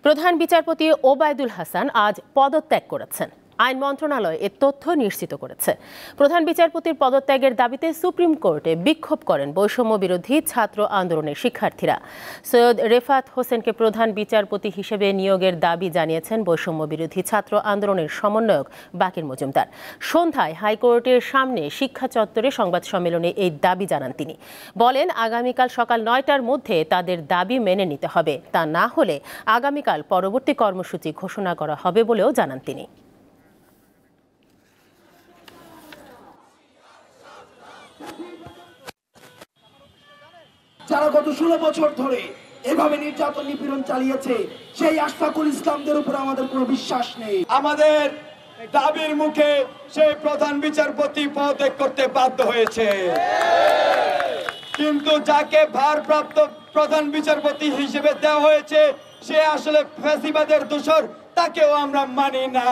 প্রধান বিচারপতি ওবায়দুল হাসান আজ পদত্যাগ করেছেন। আইন মন্ত্রণালয় এ তথ্য নিশ্চিত করেছে। প্রধান বিচারপতির পদত্যাগের দাবিতে সুপ্রিম কোর্টে বিক্ষোভ করেন বৈষম্য বিরোধী ছাত্র আন্দোলনের শিক্ষার্থীরা। সৈয়দ রেফাত হোসেনকে প্রধান বিচারপতি হিসেবে নিয়োগের দাবি জানিয়েছেন বৈষম্য বিরোধী ছাত্র আন্দোলনের সমন্বয়ক বাকির মজুমদার। সন্ধ্যায় হাইকোর্টের সামনে শিক্ষা চত্বরে সংবাদ সম্মেলনে এই দাবি জানান তিনি। বলেন, আগামীকাল সকাল ৯টার মধ্যে তাদের দাবি মেনে নিতে হবে, তা না হলে আগামীকাল পরবর্তী কর্মসূচি ঘোষণা করা হবে বলেও জানান তিনি। যারা গত 16 বছর ধরে এভাবে নির্যাতন নিপীড়ন চালিয়েছে, সেই আশফাকুল ইসলামদের উপর আমাদের কোনো বিশ্বাস নেই। আমাদের দাবির মুখে সেই প্রধান বিচারপতি পদত্যাগ করতে বাধ্য হয়েছে, কিন্তু যাকে ভারপ্রাপ্ত প্রধান বিচারপতি হিসেবে দেওয়া হয়েছে সে আসলে ফ্যাসিবাদের দোসর, তাকেও আমরা মানি না।